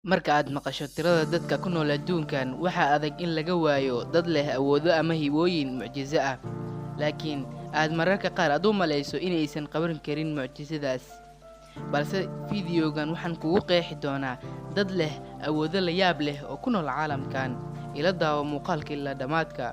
Marka aad maqasho tirada dadka ku nool adduunkan, waxa adag in laga waayo dad leh awoodo ama hibooyin mucjiso ah. Laakiin aad mararka qaar u malayso inaysan qaban karin mucjisadaas. Balse fiidiyogan waxaan kugu qeexi doonaa dad leh awoodo la yaab leh oo ku nool caalamkan. Ila daawo muuqaalka ilaa dhamaadka.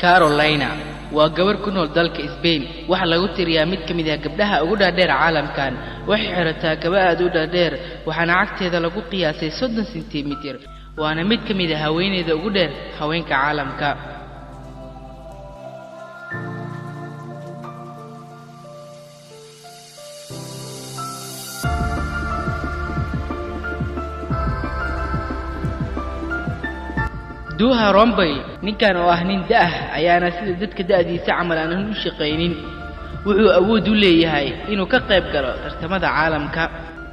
Carolina waa gabar ku nool dalka Spain. waxa lagu tiriyaa mid ka mid ah gabdhaha ugu dhaadheer caalamkan. waxay xirataa kaba aad u dhaadheer, waxaana cagteeda lagu qiyaasay 30 sentimitir. waana mid ka mid ah haweeneyda ugu dheer haweenka caalamka. Duha Rombay ninkan oo ah nin da' ayaana sida dadka da'diisa camal aan u shaqeynin. wuxuu awood u leeyahay inuu ka qayb galo tartamada caalamka.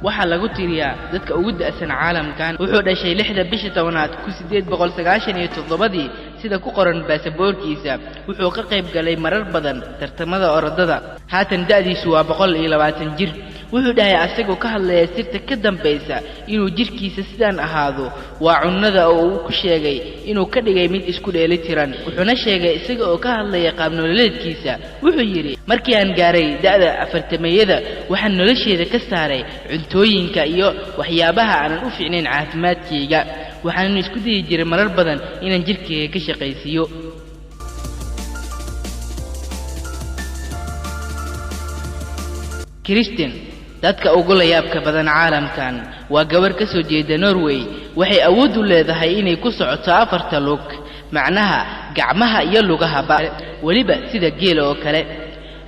waxa lagu tiriyaa dadka ugu da'san caalamkan. wuxuu dhashay 6 bisha 10aad 1897 sida ku qoran baasaboorkiisa. wuxuu ka qayb galay marar badan tartamada orodada. haatan da'diisu waa 120 jir. wuxuu dhahay asagoo ka hadlaya sirta ka dambaysa inuu jirkiisa sidaan ahaado waa cunnada oo uu ku sheegay inuu ka dhigay mid isku dheelitiran. wuxuuna sheegay isaga oo ka hadlaya qaab nololeedkiisa. wuxuu yiri markii aan gaaray da'da 40-meeyada waxaan nolosheeda ka saaray cuntooyinka iyo waxyaabaha aanan u fiicnayn caafimaadkayga. waxaan isku dayi jiray marar badan inaan jirkayga ka shaqaysiiyo. Kristen dadka ugu la yaabka badan caalamkan waa gabar ka soo jeeda Norway. waxay awood u leedahay inay ku socoto 4 lug, macnaha gacmaha iyo lugaha waliba sida geel oo kale.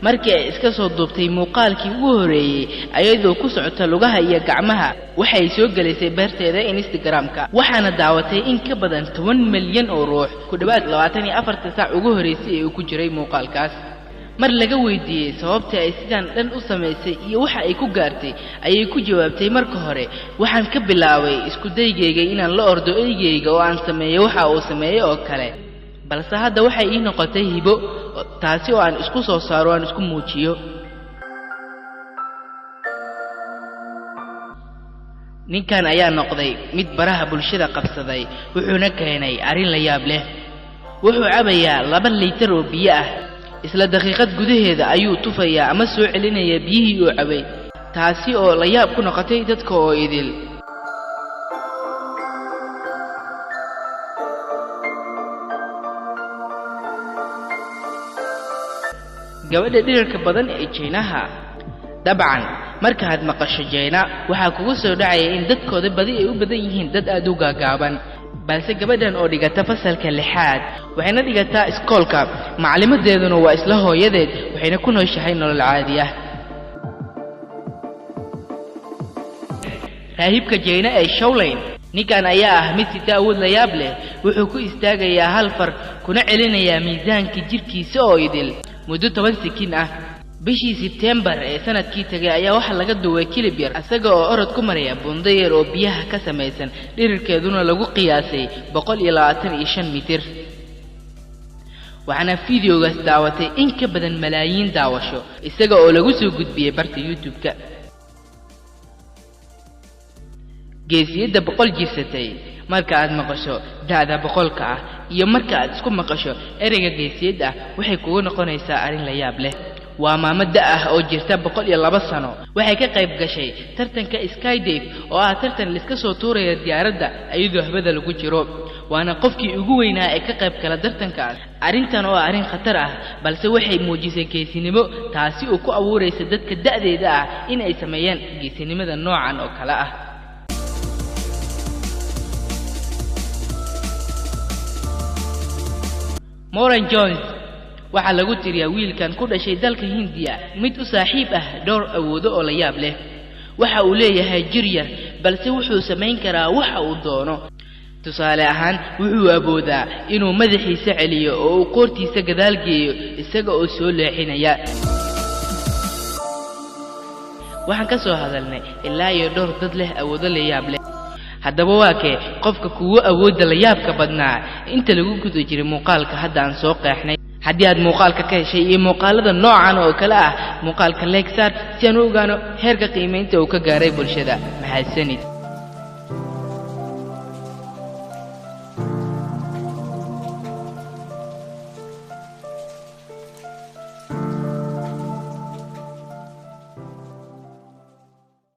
markii ay iska soo duubtay muuqaalkii ugu horeeyay ayadoo ku socota lugaha iyo gacmaha, waxay soo galisay barteeda Instagram-ka. waxaana daawatay in ka badan 10 milyan oo ruux ku dhawaad 24 saac ugu horeysay ee uu ku jiray muuqaalkaas. mar laga weydiiyay sababta ay sidaan dhan u sameysay iyo waxa ay ku gaartay, ayay ku jawaabtay marka hore waxaan ka bilaabay isku daygayga inaan la ordo eygayga oo aan sameeyo waxa uu sameeyo oo kale. balse hadda waxay ii noqotay hibo, taasi oo aan isku soo saaro aan isku muujiyo. ninkan ayaa noqday mid baraha bulshada qabsaday, wuxuuna keenay arrin la yaab leh. wuxuu cabayaa 2 litir oo biyo ah. isla daqiiqad gudaheeda ayuu tufayaa ama soo celinayaa biyihii uu cabay, taasi oo la yaab ku noqotay dadka oo idil. gabadha dhirka badan ee Chinaha. dabcan marka aad maqasho China waxa kugu soo dhacaya in dadkooda badi ay u badan yihiin dad aad u gaagaaban. balse gabadhan oo dhigata fasalka 6aad waxayna dhigataa iskoolka, macallimadeeduna waa isla hooyadeed, waxayna ku nooshahay nolol caadi ah. raahibka China ee Shaolin ninkan ayaa ah mid sita awood la yaab leh. wuxuu ku istaagayaa hal far kuna celinayaa miisaanka jirkiisa oo idil muddo 10 sekin ah. bishii September ee sanadkii tagay ayaa waxa laga duway kilib yar asaga oo orod ku maraya bundo yar oo biyaha ka samaysan, dhirirkeeduna lagu qiyaasay 125 mitir. waxaana fiidiyogaas daawatay in ka badan malaayiin daawasho isaga oo lagu soo gudbiyay barta YouTube-ka. geesiyada 100 jirsatay. marka aad maqasho da'da 100-ka ah iyo marka aad isku maqasho ereyga geesiyada waxay kugu noqonaysaa arrin la yaab leh. waa maamo da' oo jirta 102 sano. waxay ka qayb gashay tartanka Skydive oo ah tartan la iska soo tuuraya diyaaradda ayadoo hawada lagu jiro. waana qofkii ugu weynaa ee ka qayb gala tartankaas. arrintan oo arrin khatar ah, balse waxay muujisay geesinimo, taasi oo ku abuuraysa dadka da'deeda ah in ay sameeyaan geesinimada noocan oo kale ah. Moran Jones waxa lagu tiriyaa wiilkan ku dhashay dalka Hindiya mid u saaxiib ah dhowr awoodo oo la yaab leh. waxa uu leeyahay jir yar, balse wuxuu sameyn karaa waxa uu doono. tusaale ahaan wuxuu awoodaa inuu madaxiisa celiyo oo uu qoortiisa gadaal geeyo isaga oo soo leexinaya. waxaan ka soo hadalnay ilaa iyo dhowr dad leh awoodo la yaab leh. haddaba waa kee qofka kuwa awoodda la yaabka badnaa inta lagu gudo jiray muuqaalka hadda aan soo qeexnay haddii aad muuqaalka ka heshay iyo muuqaalada noocan oo kale ah muuqaalka like saar si aan u ogaano heerka qiimaynta uu ka gaaray bulshada mahadsanid